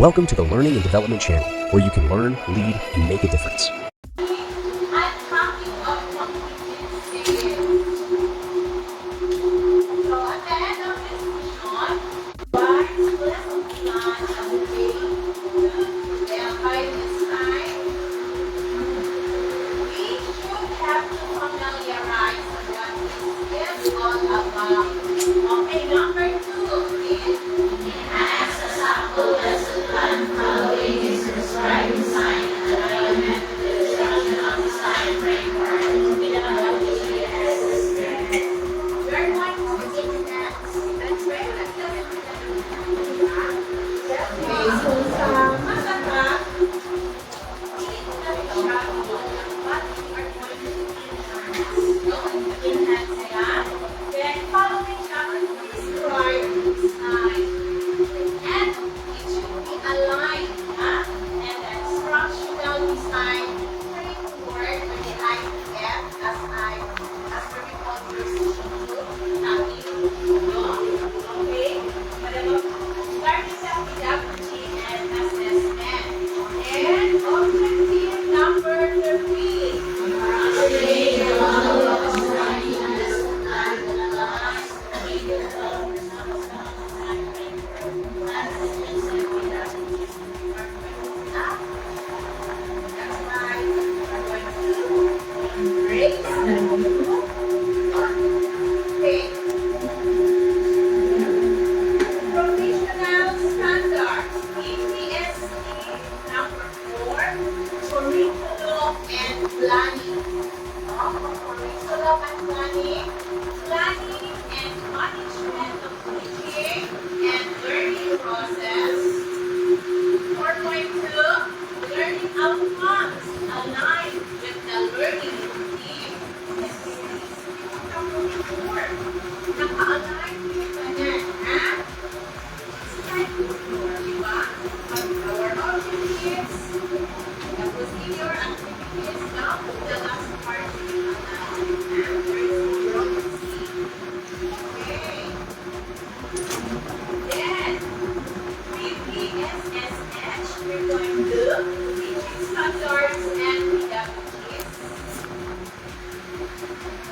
Welcome to the Learning and Development Channel, where you can learn, lead, and make a difference. Okay, number 2 is enhance the sample lesson plan following is prescribed design and alignment with the instruction of design framework with a We're going to begin next. That's very Okay, so sa masatak, then following describe design and it should be aligned and the instructional design framework with the IPF as per the conversation okay, starting sa pedagogy and assessment and objective number 3 Professional standards, EPSC number 4, curriculum and planning. Curriculum and planning, planning and management of teaching and learning process. 4.2, learning outcomes aligned with the learning routine. Number 4, naka-align with the net, diba? Our objectives, the procedure activities, now the last part is okay. Then, PPSSH, we're going to teaching standards and pedagogies.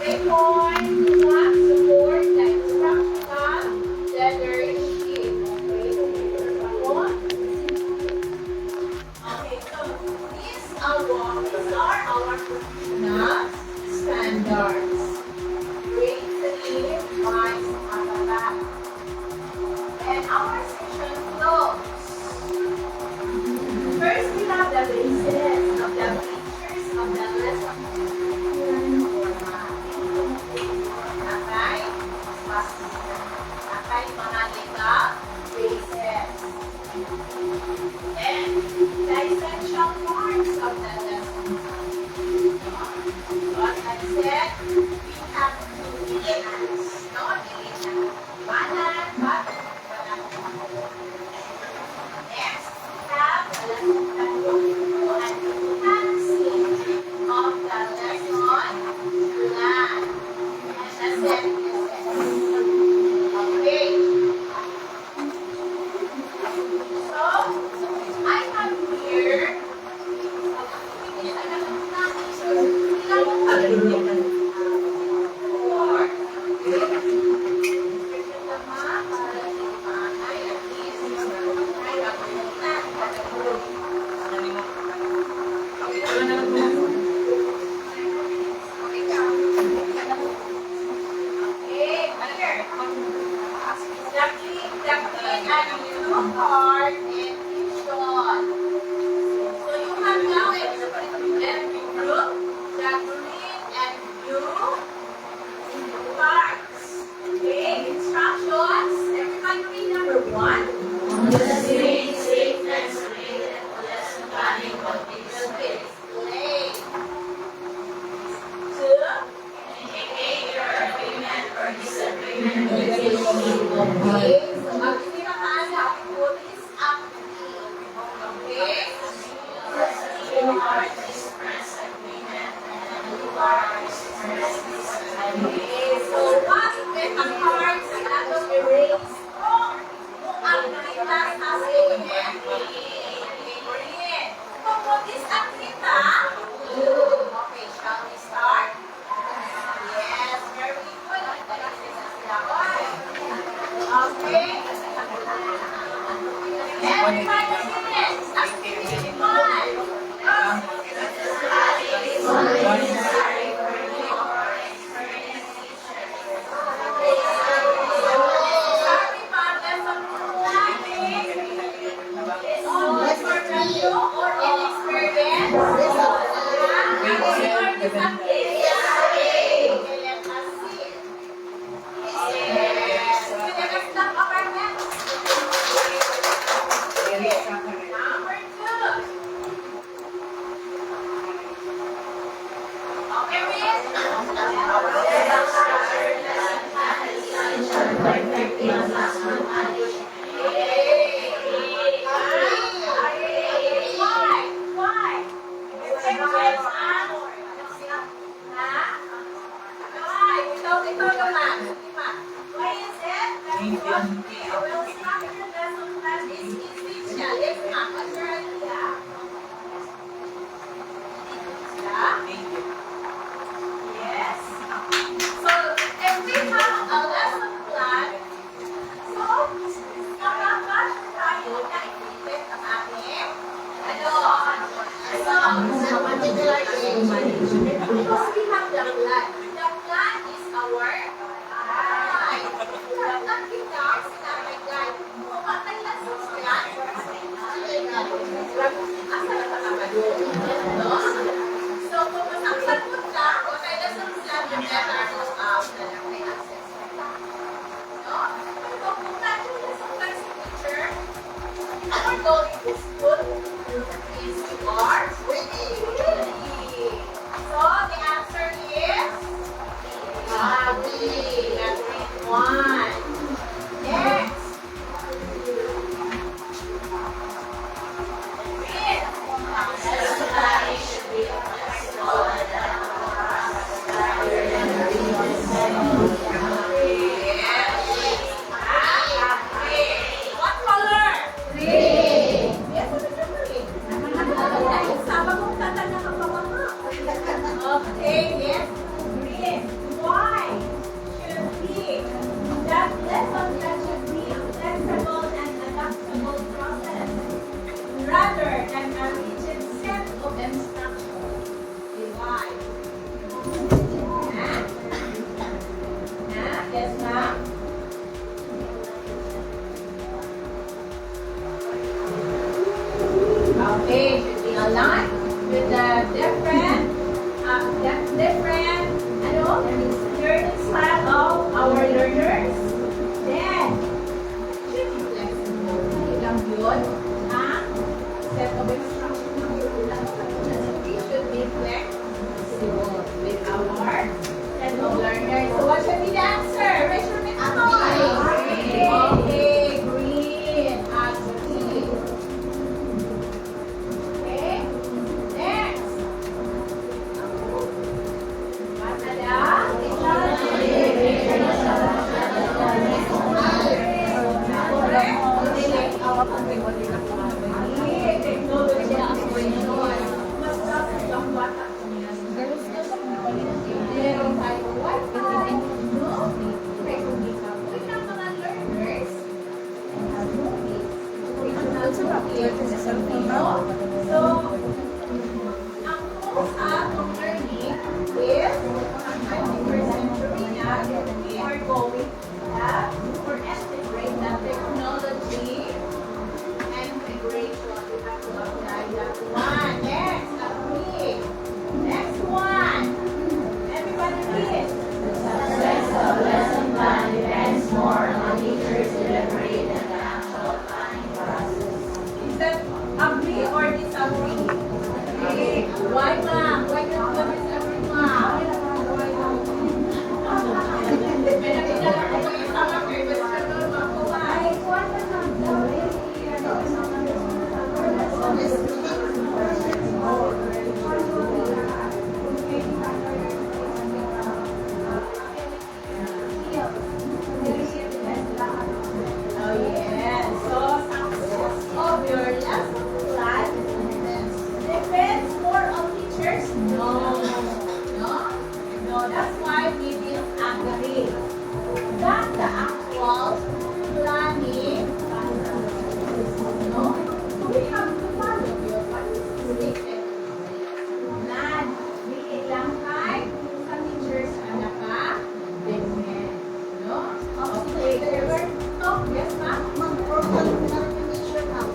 3.1, support the instructional leadership. Okay, so these are our professional standards. Grade 3 by Matabat. And our session flows. First, we have the basis of the features of the lesson. Okay, mga liga, basis. And the essential parts of the lesson. So as I said, we have two elements. Not elements. Banan, banan, banan. Next, we have the lesson plan and enhancing of the lesson plan. And the second okay. So, I have here card and picture. So you have now a group, the green and blue cards. Okay, instructions. Everybody read number 1. The same statements related to lesson planning continues with play. 2. Indicate your agreement or disagreement with the okay. So, what if the cards are not erased? Activitas has element. Green. Kumutis activita? Blue. Okay, shall we start? Yes, very good. Okay. Everybody finish. Activity 1. Oh, yeah. So teachers? No. No? No, that's why we disagree. That the actual planning, no? So we have to follow your stated plan. Hindi lang kay sa teachers ang naka-defend. No? Okay, there were talk. Yes, ma'am? Clarification now.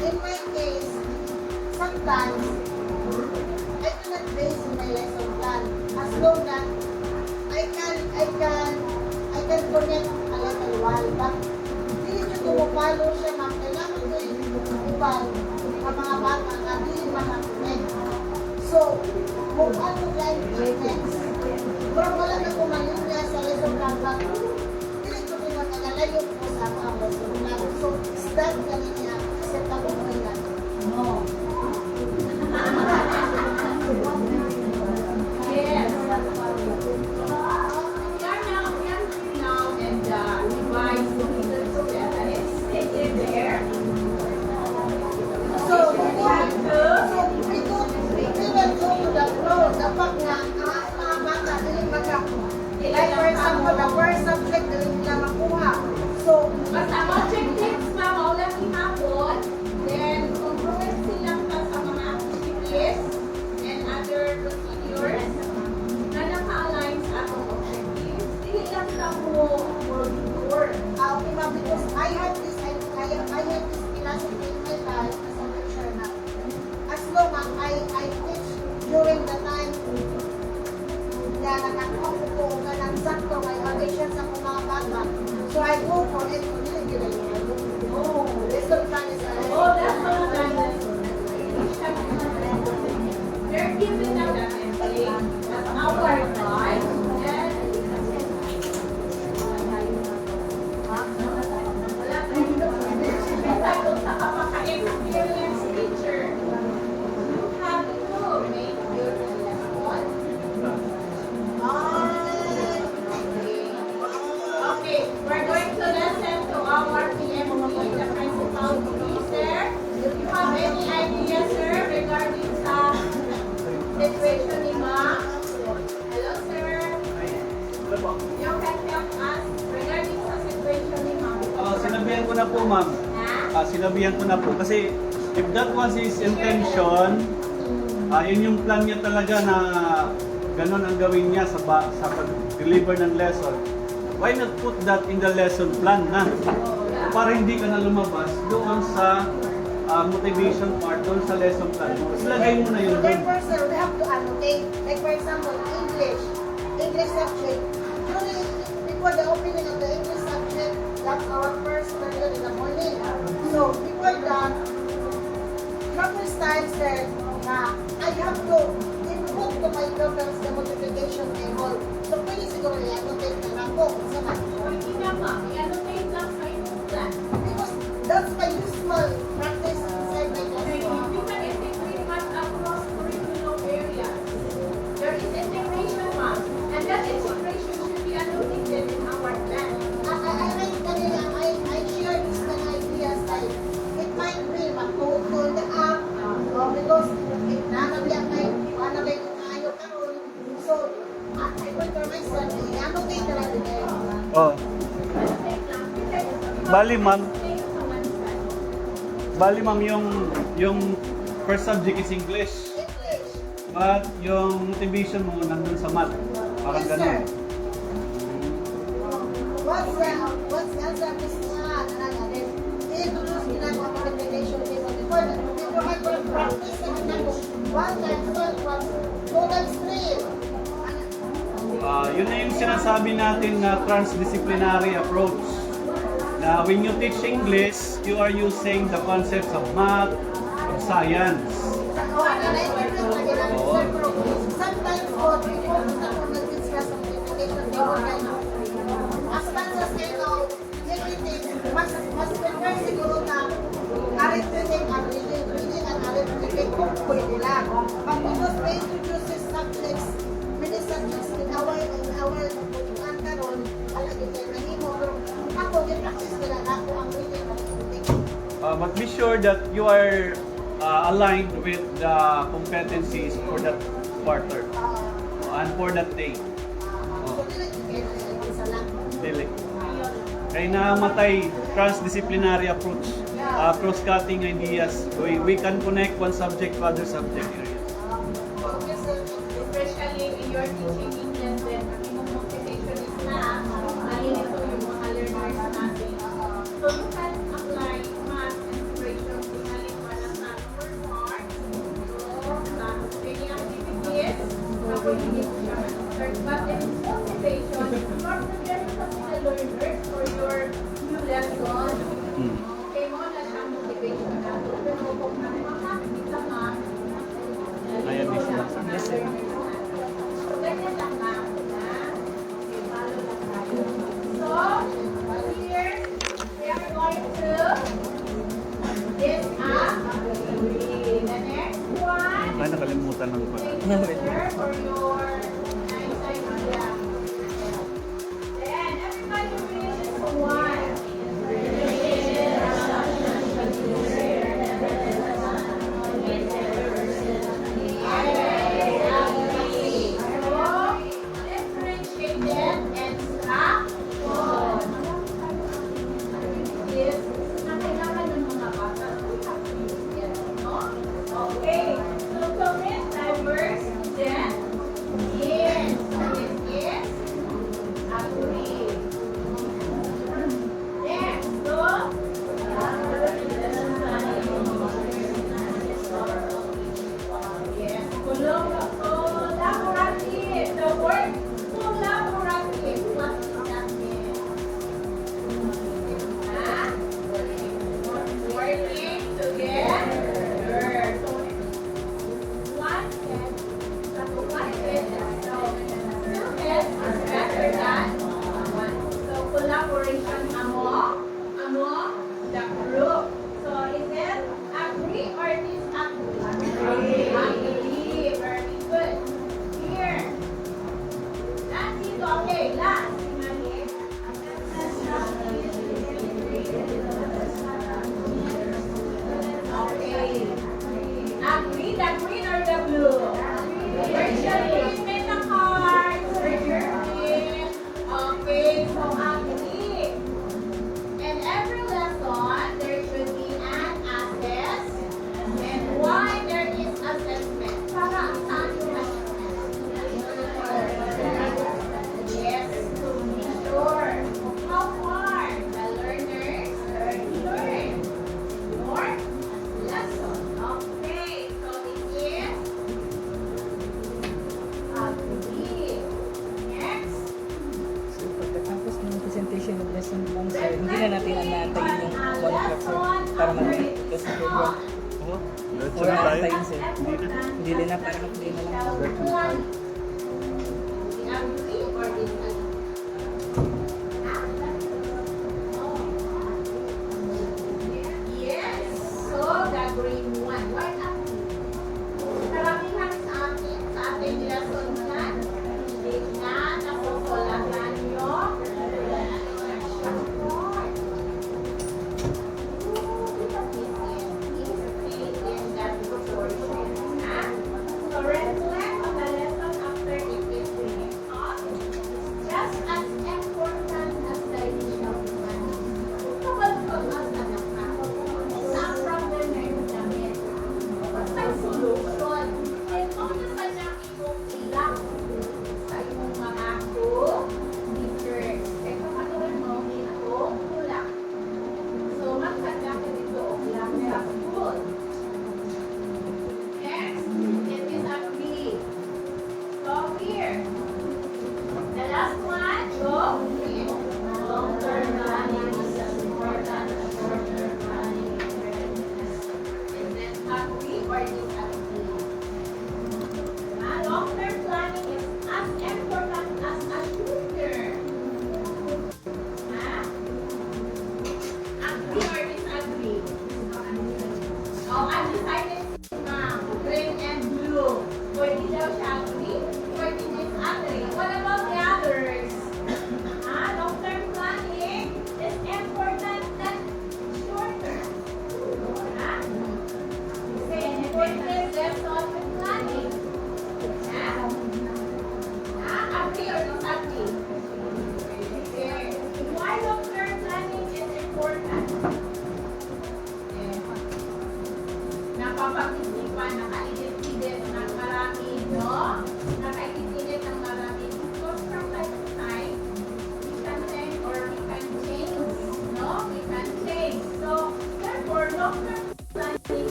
In my case, sometimes I cannot base my lesson plan as long as I can connect a little while. But hindi nyo tumupalo siya, ma'am. Kailangan ko ibang ang mga bata na hindi makakonect. So, kung ano kayo next, pero wala na kumalit niya sa lesson plan, but hindi ko pinagkakalayo po sa mga lesson plan. So, start ka niya sa tabunan. No. Yes. We are now and revise the program and it's stated there. So, we will go to the flow. Dapat nga, ang mga bata, hindi like for example, the first subject, hindi nila makuha. So, Basta ang objectives na wala hinapon, then compromise silang pa sa mga activities and other procedures na naka-align sa atong objectives. Hindi lang sa mo work. okay ma'am, because I had this philosophy in my life as a teacher na as long as I teach during the time na nakakaupo ko na nagsakto may audition sa mga bata. So I go for it, hindi nila Oh, lesson plan is oh, that's all done. They're giving us that template. That's our time. And wala tayong sa kapaka-experience teacher. You have to make your lesson. Okay, we're going to listen to our PMP, the principal officer. If you have any ideas, sir, regarding sa situation ni Ma. Hello, sir. You can help us regarding sa situation ni Ma. Sinabihan ko na po, ma'am. Ha? Sinabihan ko na po. Kasi if that was his intention, yun yung plan niya talaga na ganun ang gawin niya sa pag-deliver ng lesson. Why not put that in the lesson plan na? Para hindi ka na lumabas doon sa motivation part, doon sa lesson plan. Ilagay mo na yun doon. Therefore, sir, we have to annotate. Like for example, English subject. Before the opening of the English subject, that's our first period in the morning. So, before that, first time, sir, na I have to input to my daughters the multiplication table. So, pwede siguro i-annotate na lang po. Hindi na ma, i-annotate lang sa inyong plan. Because that's my usual practice inside my classroom. You can integrate math across curriculum areas. There is integration math, and that integration should be annotated in our plan. I share this kind of ideas like it might be matutol the app because nanabiyak na yung kayo karon. So, I will for myself, i-annotate na lang din. Oh. Bali, ma'am, yung first subject is English. English. But yung motivation mo nandun sa math. Parang Yes, ganun. sir. What's the answer is nga, then introduce ginagawa multiplication table. Before I will practice na ginagawa, 1 times 12 was 2 times 3. Yun na yung sinasabi natin na transdisciplinary approach. Na when you teach English, you are using the concepts of math, of science. Sometimes po, before ko nag-discuss ang multiplication table, as much as everything, mas prefer siguro na arithmetic and reading and arithmetic kung pwede lang. But because they introduces subjects, many subjects in our karon, alagin tayo nahimo. Pero ako, yung practice nila na ako ang reading and arithmetic. But be sure that you are aligned with the competencies for that quarter and for that day. So, dili isa lang. Dili. Kaya namatay transdisciplinary approach, cross-cutting ideas. We can connect one subject to other subject areas. Especially in your teaching English, then yung motivation is na malilito yung mga learners natin. So you can apply math inspiration tinalin pa lang sa first part. So, any activities, kapag hindi mo siya ma-start. But then motivation, not to get the learners for your new lesson. Okay mo na siyang motivation na. Pero kung makakita ka, Ayan, Miss. yes, sir. So, ganyan lang na. Okay, follow lang tayo. So, here, we are going to this up. The next one, Ay, nakalimutan lang pala. picture for your nice idea. Then, everybody read this one. Okay, so commit diverse, then yes, yes, agree. Next, so yes, collaborative. The word collaborative. What is that mean? Working together. So, one head, one head, so two heads is better than one. So collaboration among the group. So is it agree or disagree? Agree. Very good. Here. That's it. Okay. Last. Okay. Agree, the green or the blue? Where's your green in the card? Where's your green? Okay, so agree. In every lesson, there should be an assess. And why there is assessment? Para saan yung assessment? Yes, to be sure. How far the learners learn? More lesson. Okay, so it is agree. Next. So, pagkatapos ng presentation ng lesson lang, sir, hindi na natin naantayin yung 1 o'clock, sir, para mag-test sa program. Oh, let's Wala tayo. naantayin, sir. Hindi na. Hindi na, para mag-play na lang. Agree or disagree? Yes. So, the green one. Why not? Karamihan sa ating lesson na, hindi na nakukulatan yung in that proportion. So, reflect on the lesson after it is finished.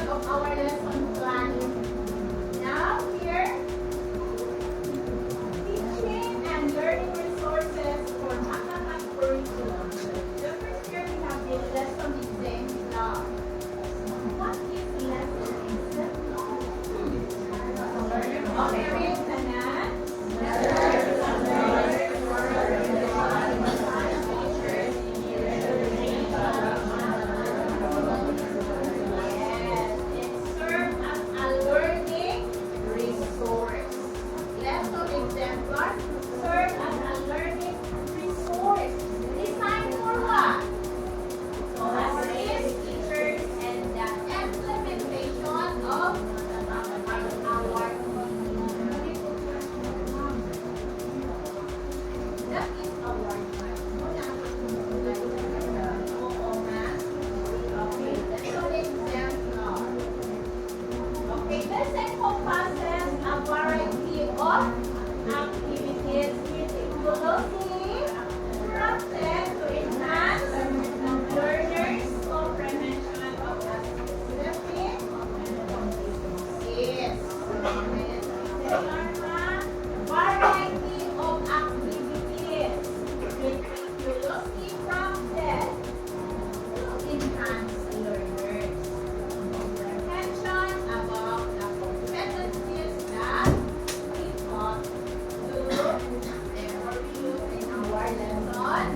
of our lesson plan. Now here, teaching and learning resources for Makakat curriculum. The first here we have the lesson exemplar. What is lesson exemplar? Okay, read Tanan. Yes, it serves as a learning resource. Lesson exemplar serves as a learning resource. Designed for what? To assist teachers and the implementation of our that is our Okay, lesson exemplar. Okay, this encompasses a variety of activities meticulously crafted to enhance learners' comprehension of the specific yes. Variety of activities meticulously crafted to enhance learners' comprehension about the competencies that we taught to therefore we use in our lesson.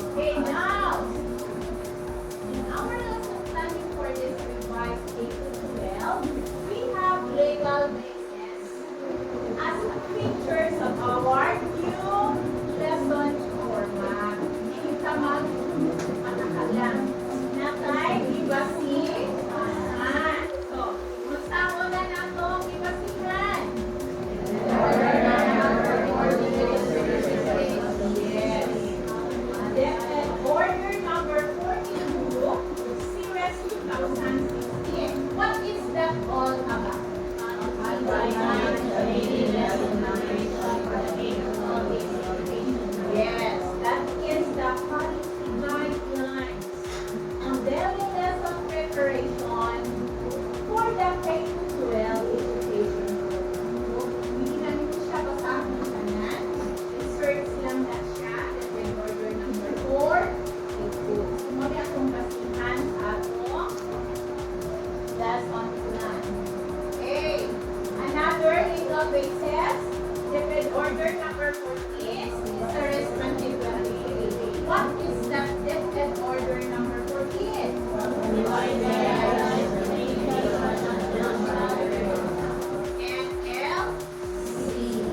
Okay, now in our lesson planning for this revised K to 12, we have legal basis as features of our new lesson format. Kita mag-matakalang. Natay, ibasihan. So, musta na nato ibasihan? Yes. Then, order number 42, series 2016. What is that all about? Yes, that is the policy guidelines and daily lesson preparation for the K-12 education. So, hindi namin siya basahin ng kanan. Search lang na siya. Then, order number 4. Sumuli akong basihan sa atong lesson plan. Okay. Another legal basis. Depend order number 14. Series 2023. What is the depend order number 14? NLC.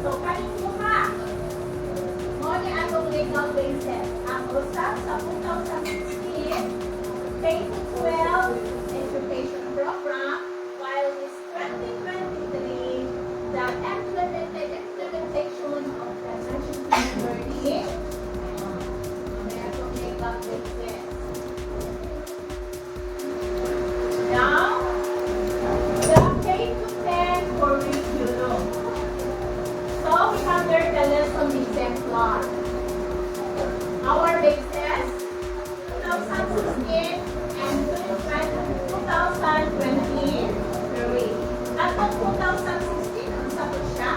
So, kanina mo ni atong legal basis. Ang usap sa 2016 K-12 education program, while this 2023 the implementation of the national learning atong legal basis. Now, the K-10 curriculum. So, we have there the lesson exemplar. Our basis, 2016 and 2023. At ang 2016, ang sagot siya?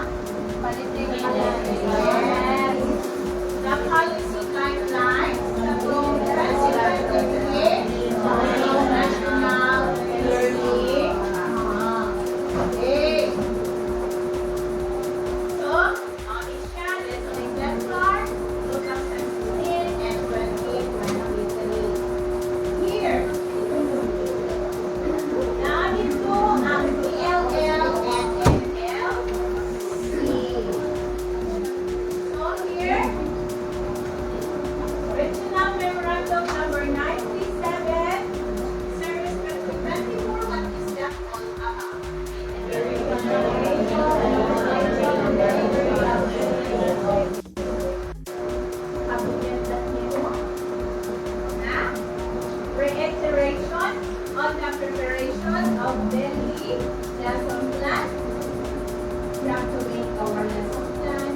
Yes. The policy guidelines, the 2023 national learning. Okay. So, is siya lesson exemplar 2016 and 2023. Here, nandito ang PLL and NLC. So here, original memorandum number 97, Series 2024, what is that all about? Reiteration on the preparation of daily lesson plan. We have to make our lesson plan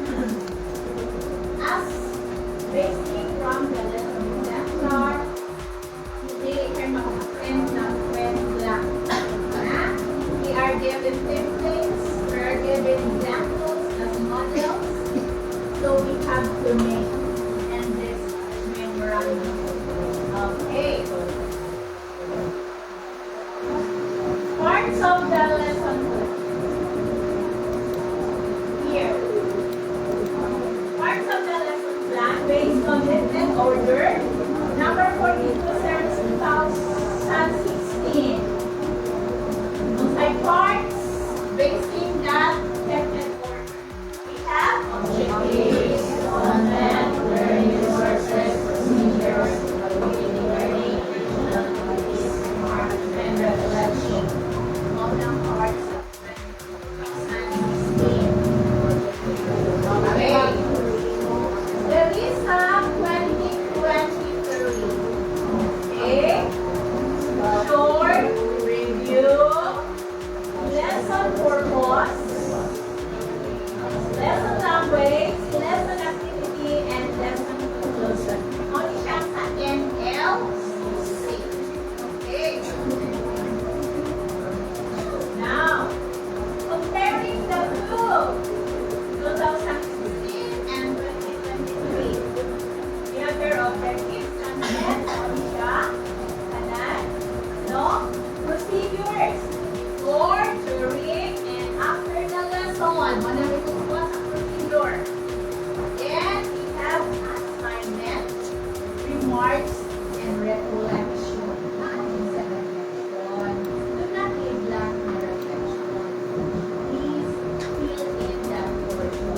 as basic from the lesson exemplar. Hindi kayo makapag of the lesson plan. Here. Parts of the lesson plan based on written order. Number 42, service 2016. Outside parts based in that written order. We have objectives, content, learning resources, procedures, evaluating learning, activities, marks, and recollection. All the parts of 2016. Okay. The Lisa 2023. Okay. Short review. Lesson purpose. Lesson language. Lesson activity. And lesson conclusion. Only siya sa NLC. Okay. Now, comparing the two. 2016 and 2023. We have their objectives and then siya, kanan, no? Procedures for, during, and after the lesson. Manarito po sa procedure. Then, we have assignment, remarks, and recollection. Ating sa reflection. Do not neglect the reflection. Please fill in that portion.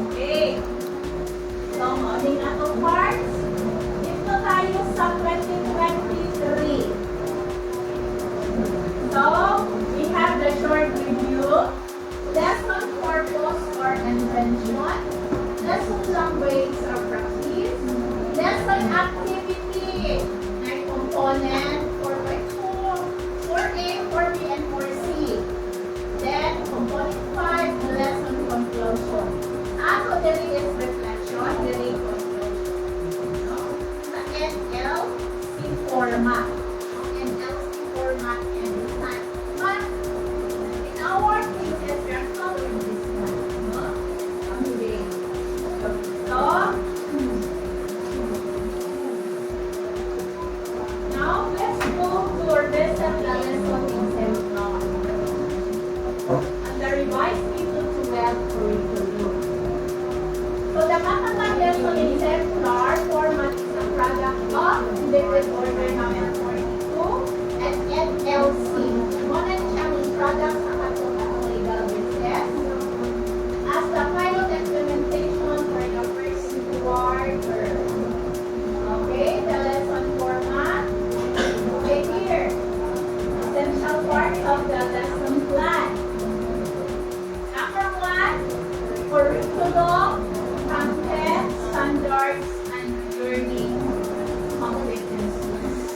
Okay. So, morning ato parts. Dito tayo sa 2023. So, we have the short review, lesson purpose or intention, lesson language or practice, lesson activity, and component 4.2, 4A, 4B, and 4C. Then, component 5, the lesson conclusion. Ako, there is reflection, there is conclusion. No? Sa NLC format. NLC format and design. But, in our cases, we are following this one. No? Okay. So, now let's move to our lesson in seminar. And the revised P212 curriculum. So the Matatag lesson in seminar format is a product of Liquid Order number 42 and NLC. One and challenge products sa katong legal business. As the pilot implementation for the first quarter. Okay, the lesson format. Okay, here. Essential parts of the lesson plan. Number 1, curriculum, content, standards, and learning competencies.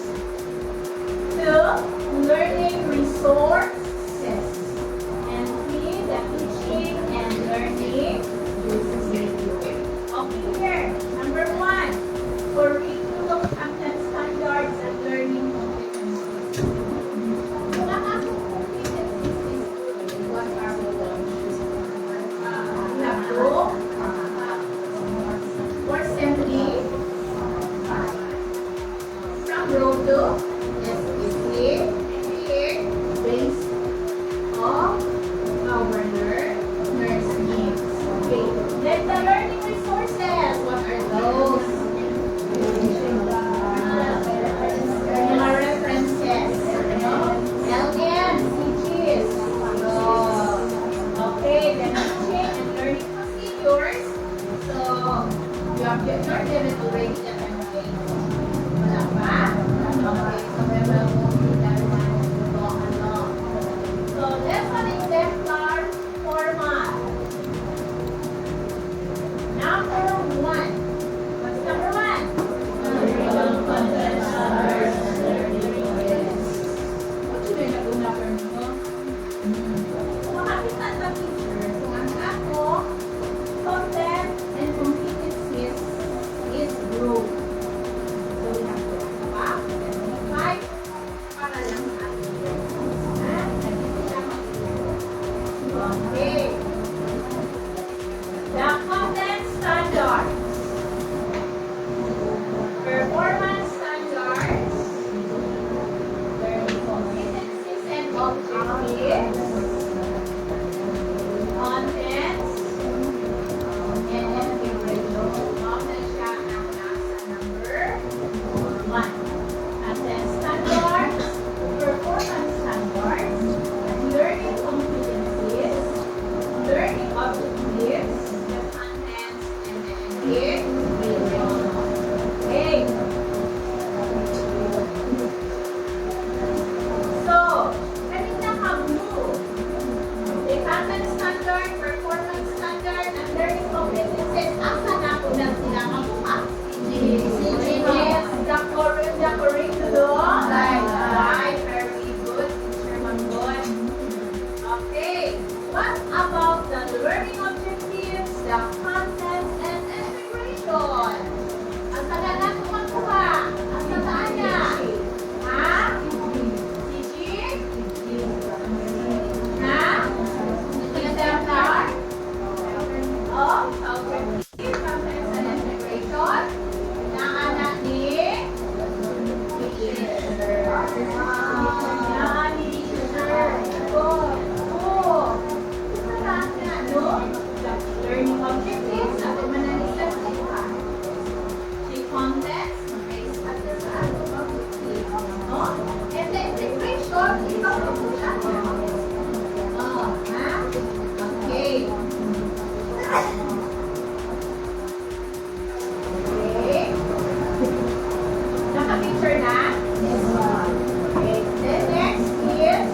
2, learning resources. And 3, the teaching and learning discipline. Okay, here. Number 1, curriculum, content, standards, and learning competencies. So, nakakong competencies is what are those? We have group, or simply, from group to SPC, here, based on our nurse needs. Okay, then the learning resources, what are those? Mga references, no? LM, CGs. Okay, then teaching and learning procedures. So, you have your given already that I'm saying. Wala pa? Okay, so we will move to that one. So, ano? So, lesson exemplar format. Number 1. What's number 1? Content, standards, and learning competencies. What should I na for mo? Kung makakita na teacher, kung ang ako, content and competencies is group. So we have to back and 5 para lang sa ating okay. The content standards. Performance standards. Learning competencies and objectives, contents, and integration. Contents siya ang nasa number 1. Content standards, performance standards, learning competencies, learning objectives, the contents, and the integration. Okay. So, kanina ka-blue. The content standard, performance standard, and learning competencies. Asa na po na sila makuha? Yes, the curriculum. Right, very good. Teacher Mangon. Okay. What about the learning objectives, the contents, and integration? Asa na na po makuha? Asa saan na? Ha? Gigi? Ha? Center? Oh, objective, contents, and integration. Naanak ni teacher. Yan, ni teacher. Oh. Ito na na, no? Learning objectives, ako manalisan sila. The contents, based at the saan of objective. No? And the integration, ikaw na po siya. Oh, ha? Okay. Okay. Naka-picture na? Okay. Then next is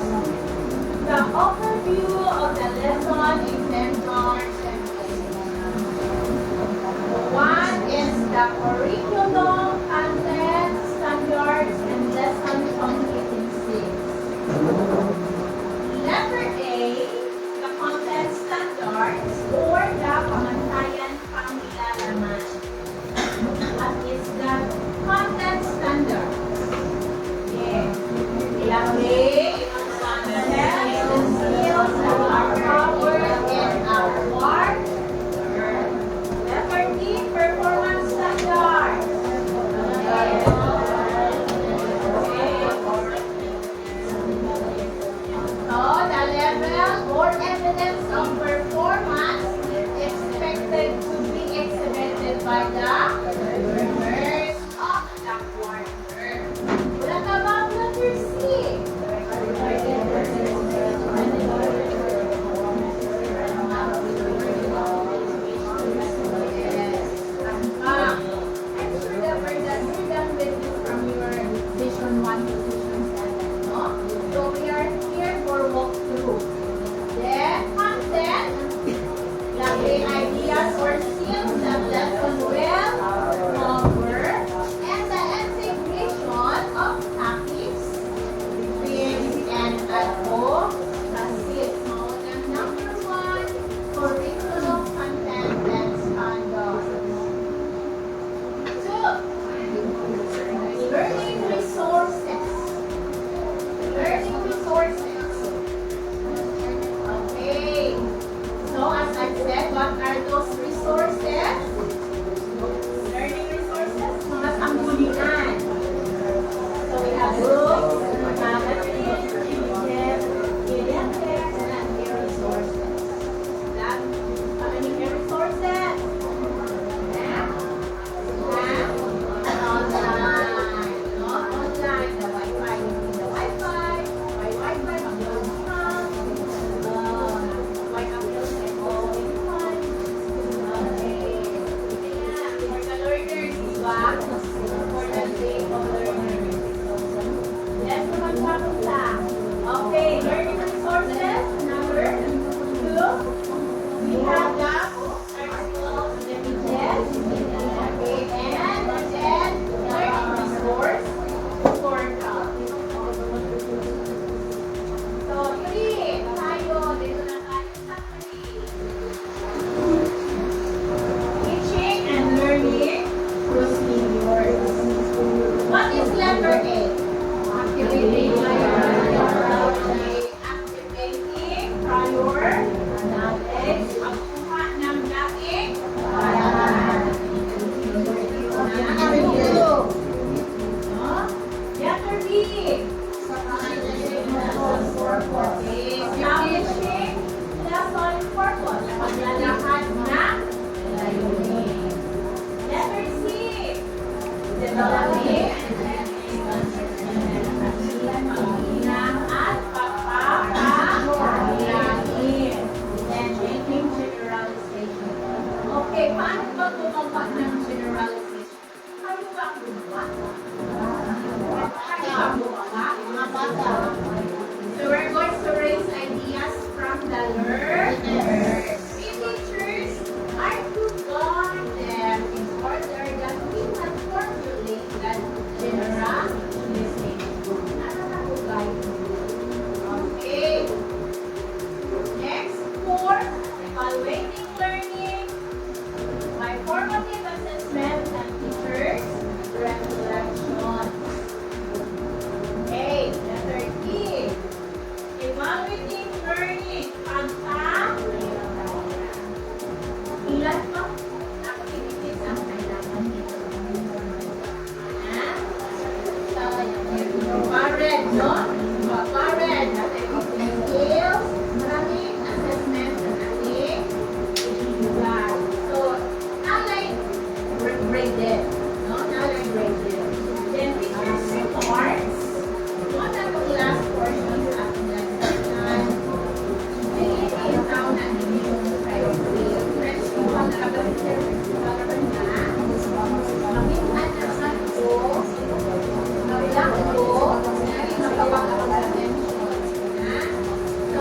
the overview of the lesson exemplars and one is the curriculum, content, standards, and lesson competencies. Letter A, the content standards or the pamantayan panglalaman. What is the content standards? Yeah. Letter A, content and skills that are covered in our work. Letter D, performance standards. Yeah. So, the level or evidence of performance expected to be exhibited by the members of the quarter. What about letter C? I'm sure that you're done with this from your vision 1 to vision 7, no? So we are here for walkthrough. Then, content, the ideas or skills that lesson will cover, and the integration of topics, themes, and algo. That's it. Number 1, curriculum, content, and standards. 2, learning resources. Learning resources. Okay. So as I said, what are those resources? Learning resources, mga sanggunian. So we have books, magazines, images, videos, and resources. That, how many resources? Online. No? Online. The Wi-Fi. The Wi-Fi. So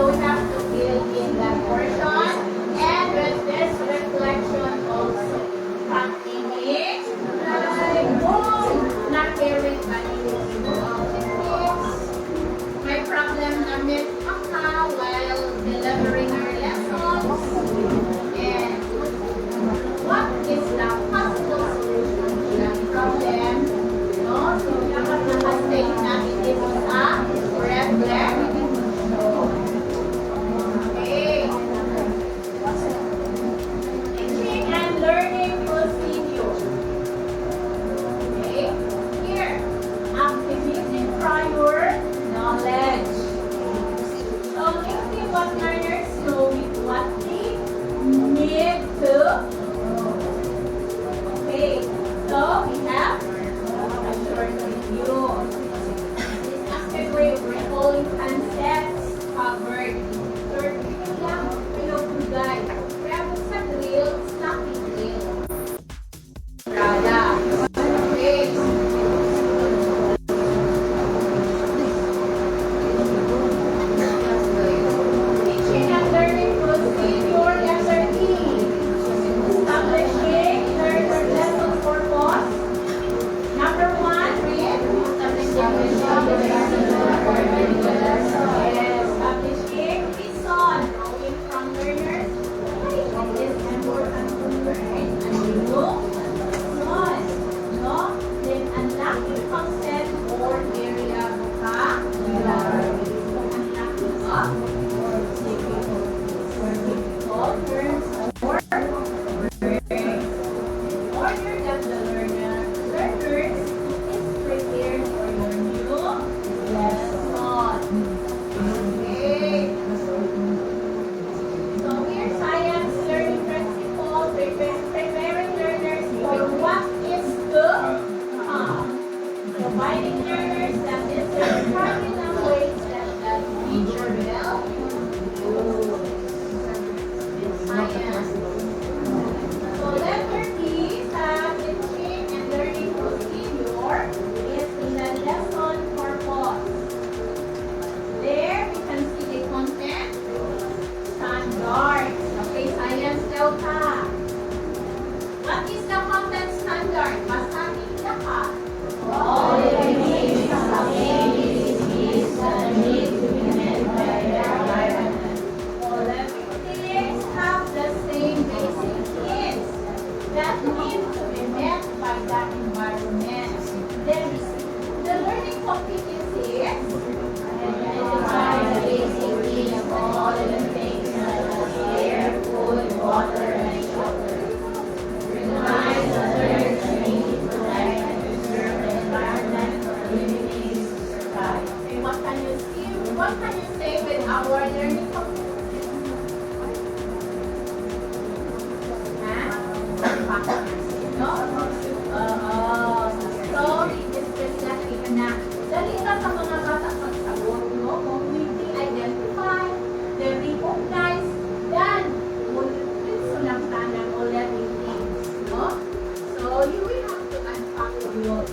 we have to fill in that portion. And with this reflection also. Pag-image, like, boom, na-carry pa yung objectives. May problem namin while delivering our lessons. And what is the possible solution to that problem? No? So, dapat nakastate natin dito sa reflection. Okay. Teaching and learning procedure. Okay. Here, activating prior knowledge. So, making what learners know what they need to. Okay. So, we have a short review. This active way of recalling concepts covered. Short review lang. Hello, good guys. Grab sa drill, stopping drill. Rada. Okay. Teaching and learning procedure, lesson E. Establishing learner lesson purpose. Number 1, read. Establishing reason. Knowing from learners. It is important to learn a new one. No? Then unlocking concept or area vocabulary. Unlocking of difficult terms or words. Order that the learners is prepared for your new lesson. Okay. So here, science learning principle, preparing learners for what is to come. Providing learners that is the primary language that the teacher will use. Science. So letter D, sa teaching and learning procedure, is in the lesson purpose. There we can see the content standards. Okay, science delta. What is the content standard? Basahin lahat. All living beings need to be met by their environment. All living beings have the same basic needs that need to be met by that environment. Then the learning competencies identify the basic needs of all living beings such as air, food, water, and shelter. Recognize the learners' need to protect and preserve the environment for living beings to survive. Okay, what can you see? What can you say with our learning competencies? No? Story is specific na dalita sa mga bata pagsagot, no? Kung we identify, they recognize, then multiple sulangtanan already things, no? So you will have to unpack yun.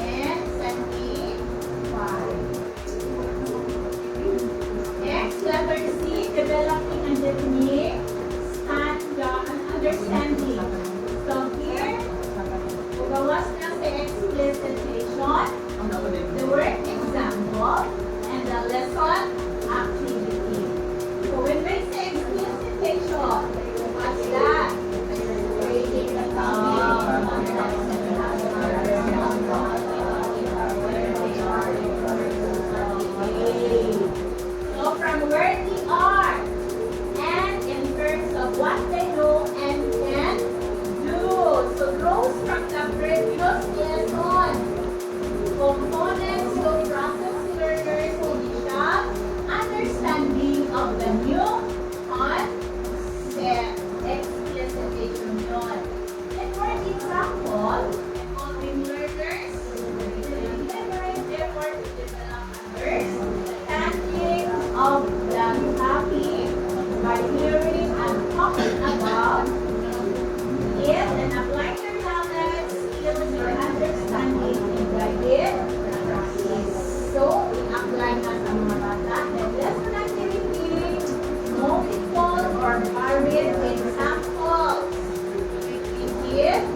And 75. Next, letter C, developing and defining standard and understanding. So here, gawas na sa explicitation, the word example, and the lesson activity. So when we say explicitation, what's that? Breaking the So from where they are, and in terms of what they know and can do. So grows from the previous lesson. Components to process learners initial understanding of the new concept. Explicitation yun. And for example, involving learners, deliberate effort to develop understanding of the topic by hearing and talking about it and applying their knowledge, skills, or understanding in guided practice. So, we apply na sa ang mga bata. And lesson activity, multiple or varied examples. Repeat.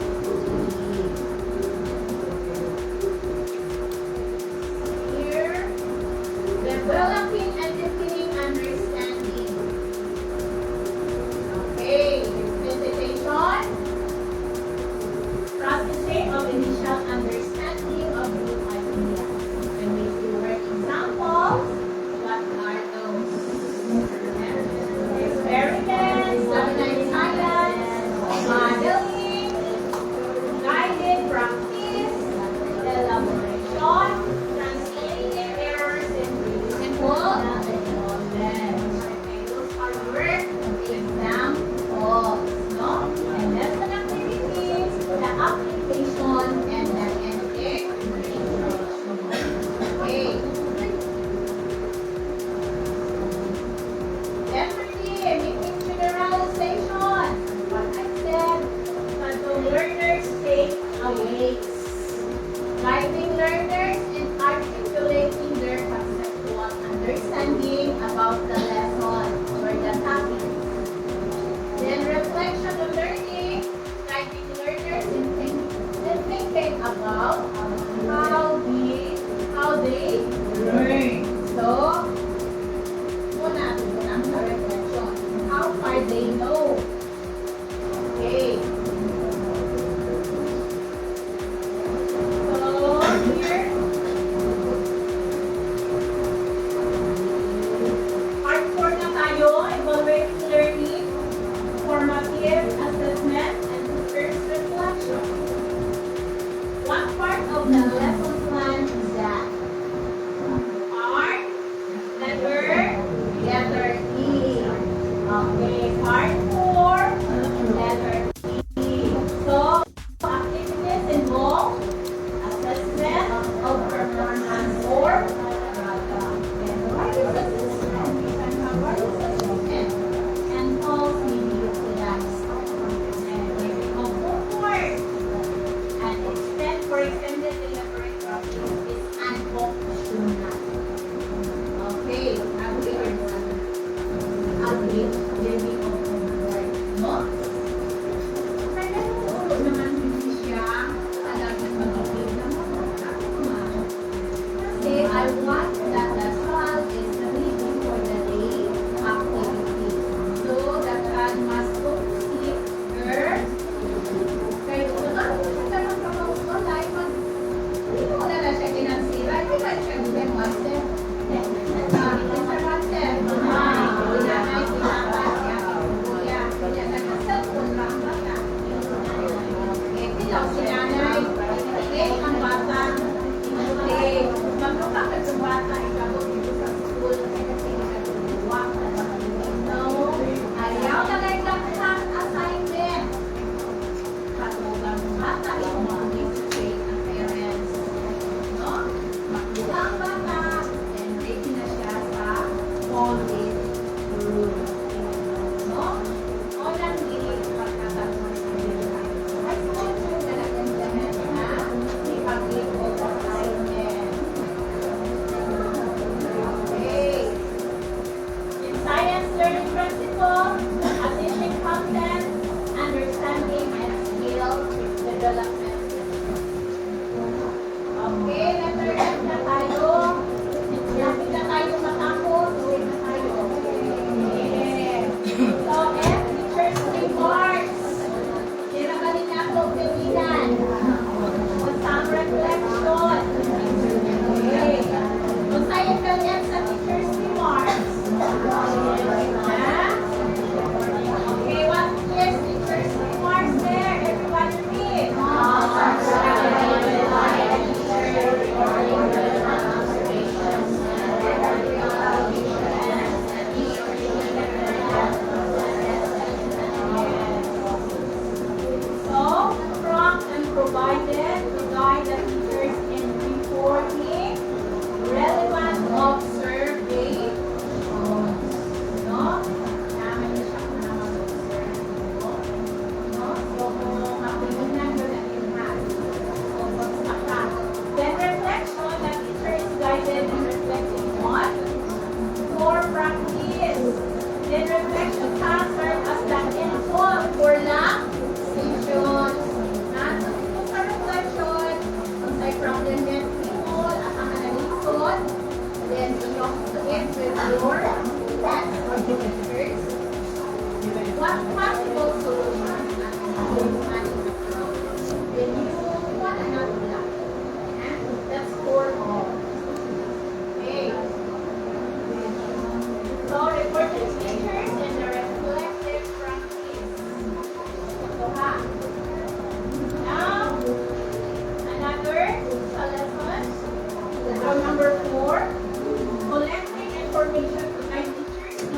Here, developing and deepening understanding. Okay, recitation. Processing of initial understanding of group ideas. When we see word examples, what are those? Experiments, organized science, modeling, guided practice, elaboration, translating errors and simple knowledge. Okay, those are word examples, no? And lesson activities, the application and the integration. Okay. Definitely making generalization. What I said, but the learners take away. Guiding learners in articulating their conceptual understanding about the lesson or the topic. Then reflection of learning, guiding learners in thinking about how they learn. So, muna ang reflection. How far they know. Okay. So, here, part 4 na tayo, evaluating learning, formative assessment, and first reflection. What part of the lesson plan is that? Part letter E. Okay, part 4, letter E. So, activities involve assessment of performance or what is assessment? What is assessment? And false may be utilized. And giving of homework and extend for extended deliberate practice is unoptional. Okay, agree or not? Agree, giving of homework, no? Kaya nung naman hindi siya talagang mag-ibig ng mga bata. Kasi I want that the child is ready for the day activity. So the child must complete her kahit ito na, siya ng trabaho live mag hindi mo na siya kinansira, hindi ba siya gawin master? Mr. Master, pinanay kailangan siya, kuya, kaya nag-cellphone lang bata. Eh, tilaw si nanay, eh, ang bata, eh, magpapakit sa bata, ikaw dito sa school, kasi nagkatuwa. No, ayaw na nagdaktan assignment. Katugang bata, yung mag-educate ang parents. No? Makita ang bata, and ready na siya sa college room. No? O lang hindi pagkatapos sa nila. Ay, so, siya talagang lahat na ipag-give of assignment. Okay. In science learning principle, assessing content, understanding and skill development. Okay, letter F na tayo. Lapit na tayo matapos. Uwi na tayo.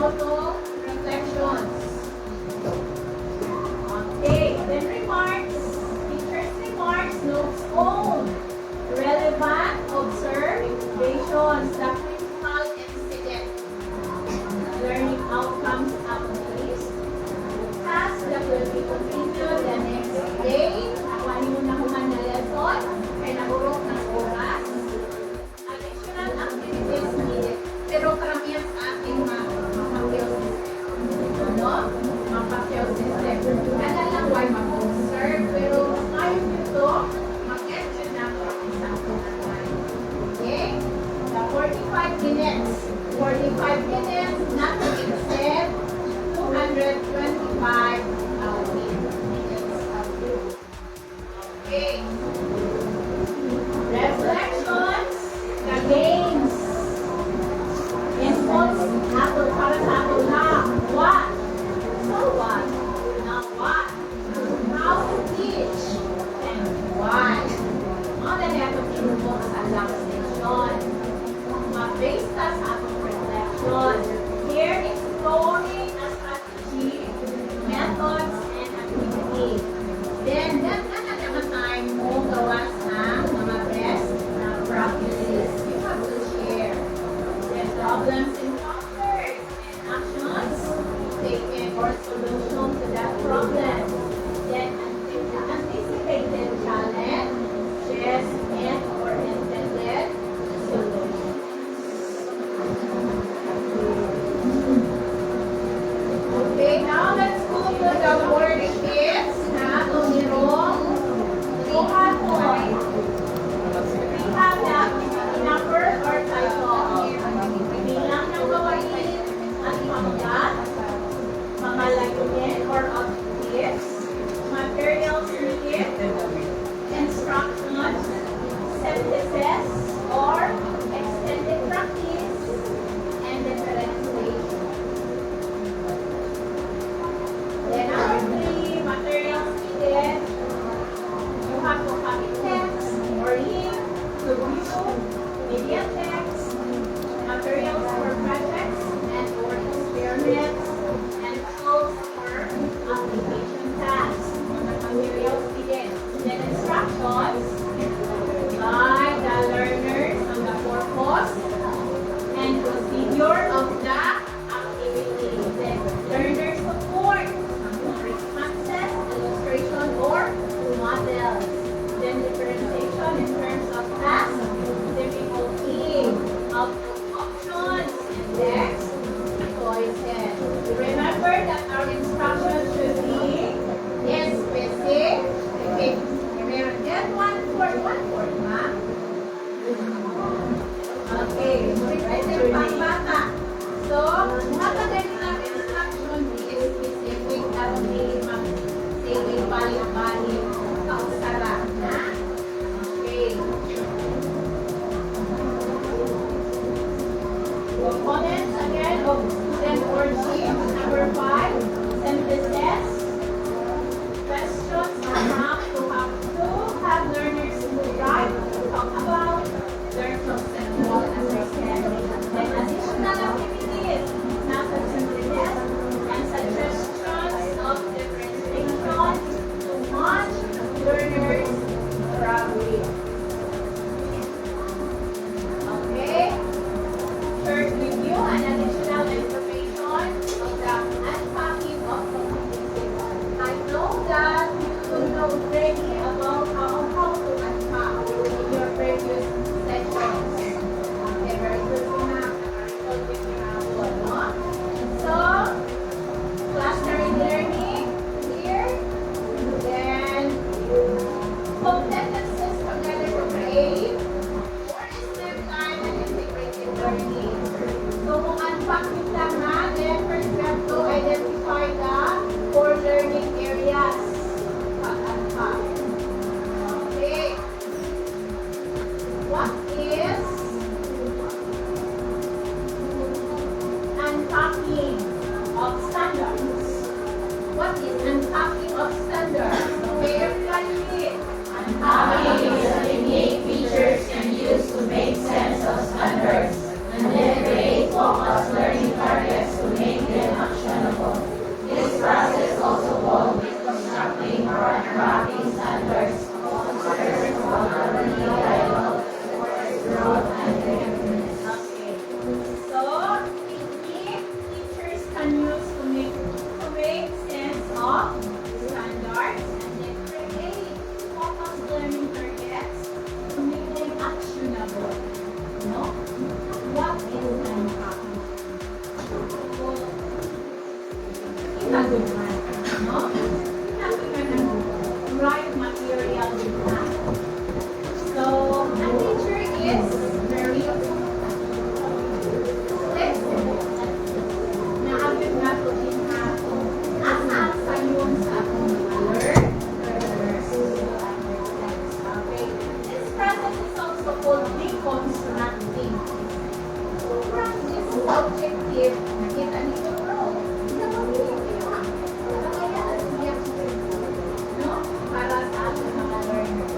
auto reflections. Okay, then remarks. Teacher's remarks, notes own. Relevant observations, the critical incident. Learning outcomes at least. Tasks that will be completed the next day. Nakuha mo na human na lesson. Kaya nahurok ng oras. Additional activities needed. Pero karamihan sa ating mapapakyaw system. Ano? Mapapakyaw system. Kaya lang why mag-observe. Pero ngayon nito, mag-edge na ako ang isang time. Okay? The 45 minutes. 45 minutes, not to exceed 225 minutes. Okay. Reflections, the games. Inputs, ato para sa ato lang. What? So what? Now what? How to teach? And why? All that have to input sa lang station. Mabase sa atong reflection. Here, exploring a strategy, methods, and activity. Then, naman time mo gawas ng mga best na practices. You have to share. Then, problems encountered and actions taken or solution to that problem. Then, anticipated challenges and or intended solutions. Okay, now let's go to the worksheets na tumirong Ruhaton. We have the number or title. Bilang ng gawain at panggat, mga layunin or objectives, materials needed, instructions, synthesis or extended practice, and differentiation. Then number 3, materials needed. You have to copy text or link to view, media text, materials for projects and or experiments, and tools for application tasks. Materials needed. Then instructions by the learners on the purpose and procedure of the activity. Then learner support, responses, illustration, or models. Then differentiation in terms of task, difficulty, output options, and text choices. Remember that our instructions should be specific. Okay. Get one for ma. Okay. Ito yung pangbata. So, makagaling ang instruction be specific at may mag-say balik-balik kausara na. Okay. Components again of student worksheet. Number 5, synthesis. Questions are how to have learners to write, talk about, learn from central understanding. Then additional activities, method synthesis, and suggestions of differentiation to match learners' thoroughly. Okay? Third review and additional information of the unpacking of communication. I know that you know already about how to unpack in your previous sessions. Okay, very good po na. Very good po na. So, cluster learning here. Then, competencies together to create four-step time and integrated learning. So, kung unpack yung laman, then first we have to identify the four learning areas. Unpack. Okay. What is unpacking of standards? What is unpacking of standards? Okay, everybody read. Unpacking is the unique features can use to make sense of standards and then create focused learning targets to make baluhan. No? Sinabi nga ng right material din na. So, ang teacher is very flexible. Naabot na to din na asa-asa yun sa akong learners. Okay. This process is also called deconstructing. So, from this objective, nakita niyo, bro, no? Para sa ating mga learners.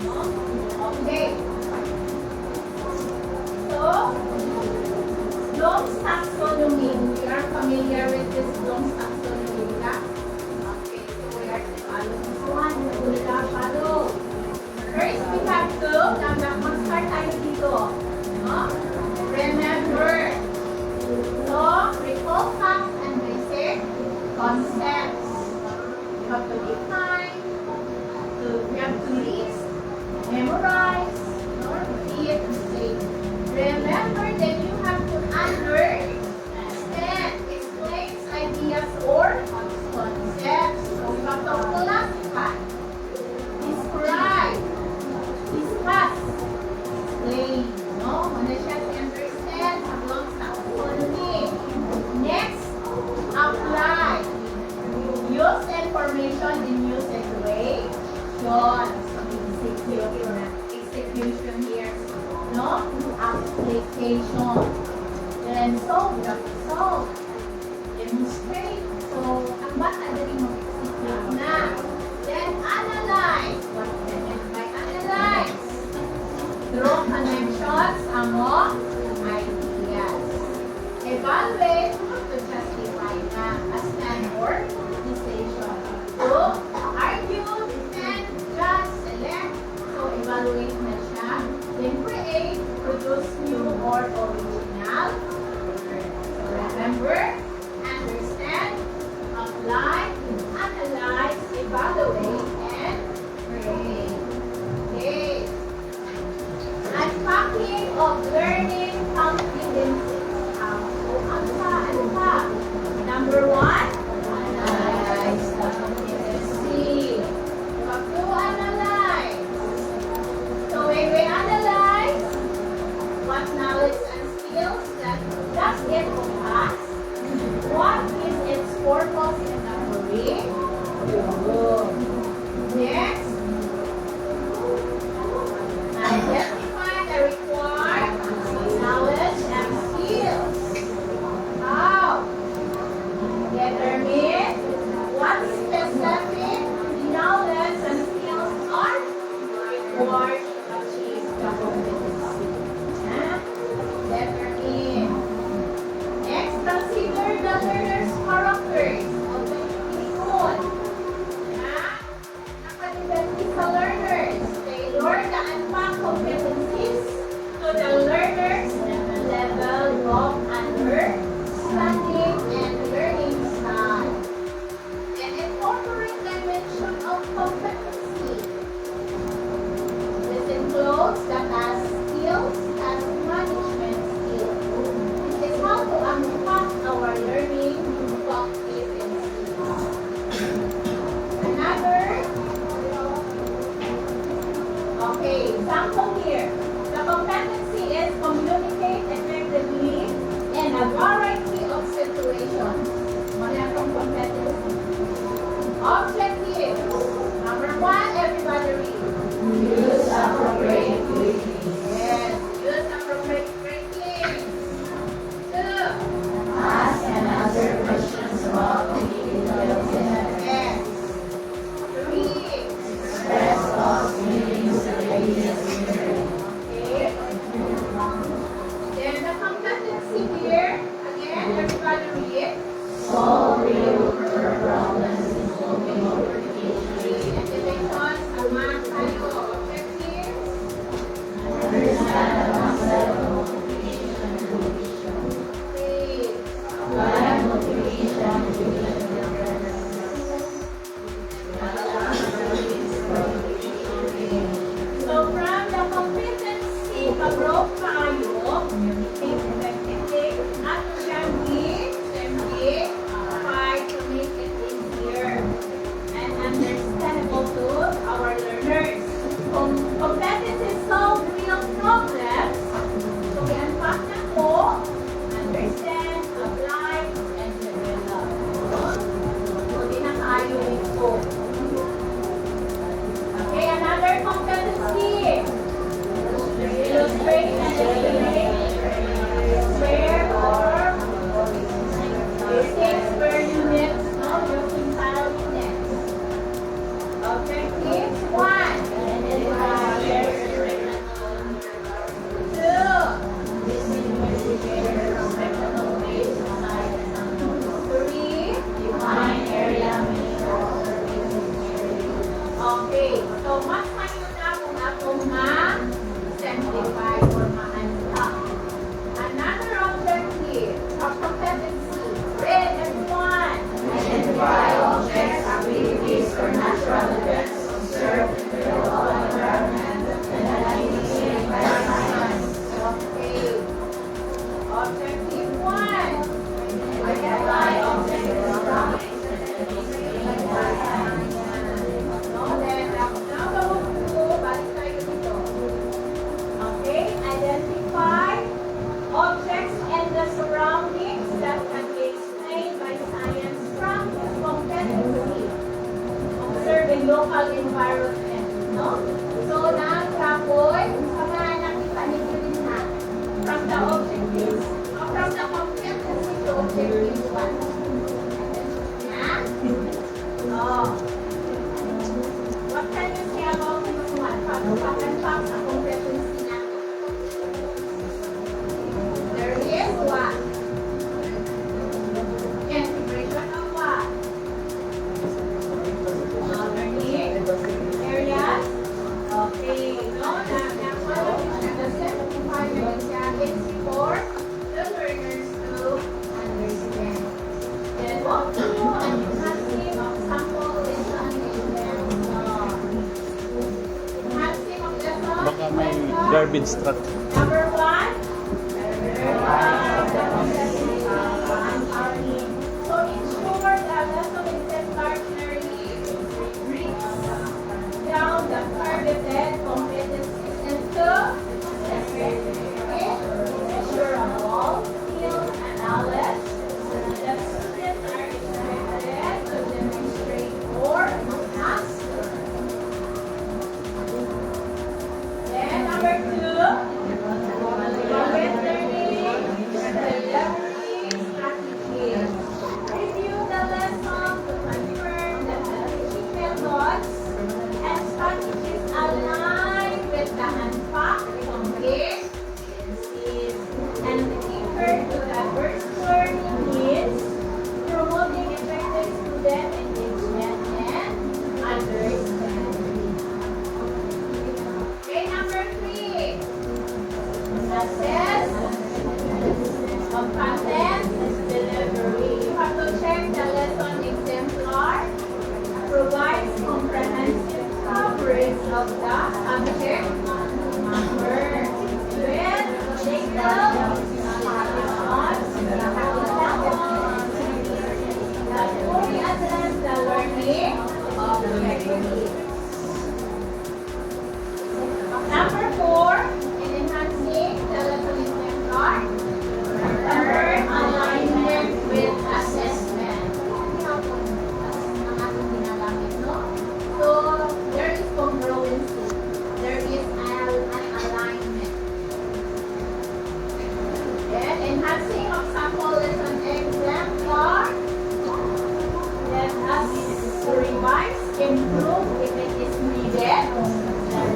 No? Okay. So, Bloom's taxonomy. We are familiar with this Bloom's taxonomy, ka? Okay, so we are to follow this one. Follow. First, we have to, mag-start tayo dito. No? Remember. So, recall facts and basic concepts. You have to define, you have to list, memorize, or repeat, and say. Remember that you have to unlearn, understand, explain ideas or concepts. So, you have to classify, describe, discuss, explain. No? Muna siya to understand habang sa autonomy. Next, apply. Use information in new situation. So, execution here. No? Application. Then solve. You have to solve. Demonstrate. So, ang bata dali mag-execute na. Then analyze. What do you mean by analyze? Draw connections among ideas. Evaluate to justify na as an organization. To argue, defend, judge, select. So, evaluate na siya. Then create, produce new or original. So, remember, understand, apply, analyze, evaluate, and create. Okay. Unpacking of learning competencies. So, ano pa? Number 1, analyze the competency. You have to analyze. So, when we analyze, what knowledge and skills that does it encompass? What is its purpose in the Next, identify the required knowledge and skills. How? Determine what specific knowledge and skills are required to achieve the competency. Determine. Next, consider the learner's characters. Sa learners, tailor the unpacked competencies to the learner's level of understanding and learning style. And incorporate dimension of competency. This includes the task skills and management skills. This is how to unpack our learning competencies. Another. Okay, example here. The competency is communicate effectively in a variety of situations. Wala akong competency. Objectives. Number 1, everybody read. Use appropriate greetings. Yes, use appropriate greetings. 2. Ask and answer questions about the details. Yes. 3. Express thoughts, feelings, and ideas. Okay. Then the competency here, again, everybody read. Solve real-world problems involving communication. Activations, sama tayo. Objectives. Understand the concept of motivation and motivation. Okay. Apply motivation to the So from the competency, pag-grow tayo, communicate effectively, at can be fight to make it local environment, no? So, nakapoy, sa mga nakita ninyo din na, from the objectives, from the competency to objectives 1. Yeah? Oh. What can you say about this one? Pag-unpack sa competency na. There is what? Integration of what? Learning areas. Okay. No, the set of requirements is for the learners to understand. Then walk through and enhancing of sample lesson exams. Enhancing of lesson. Baka may garbage truck. Number 1. So ensure that lesson is extraordinarily brings down the targeted competencies into measure of all skills and knowledge that students are expected to demonstrate or master. Then number 2. Review the lesson to confirm that the teaching methods and strategies align with the unpacked competencies and adhere to diverse learning needs, promoting effective student engagement and understanding. Okay, number 3. Assess of content delivery. You have to check the lesson exemplar. Provides comprehensive coverage of the subject matter with detailed that fully address the learning objectives. Number 4, in enhancing the lesson exemplar, third, alignment with assessment. Ang ating ginagamit, no? So, there is congruency. There is an alignment. Then, enhancing of sample lesson exemplar. Let us revise, improve if it is needed,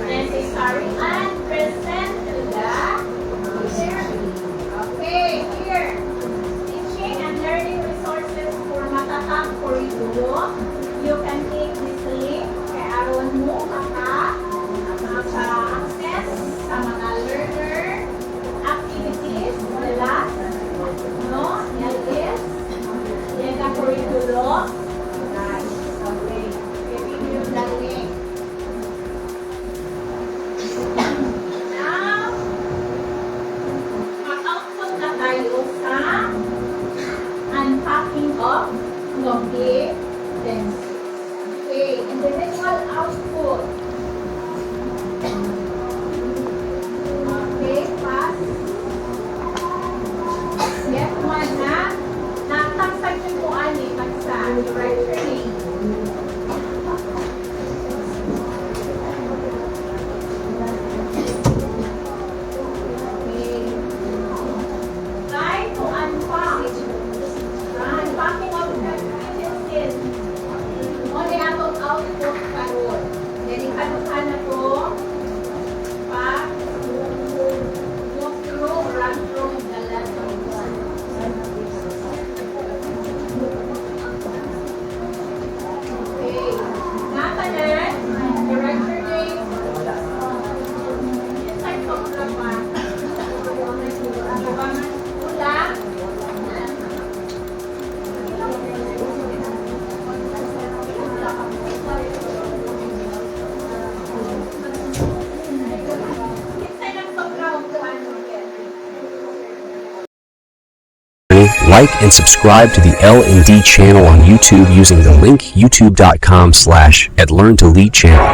necessary, and present to the teacher. Okay, here. Teaching and learning resources for matatag curriculum. You can take this link kay aron mo maka-access sa mga learner activities nila. No? LS. Yan ang curriculum. Nice. Okay. Giving you the link. Now, mag-output na tayo sa unpacking of competencies. Okay, individual output. Okay, pass. Yes, one na. Natagsag yung po ani, tagsa. Right training. Try to unpack. Unpacking of competencies. Only atong output karon. Then ikaduhan na to pa walk through, run through the lesson. Okay. Natanan, director name. Inside program pa. Ulang. Like and subscribe to the L&D channel on YouTube using the link youtube.com/@learntolead channel.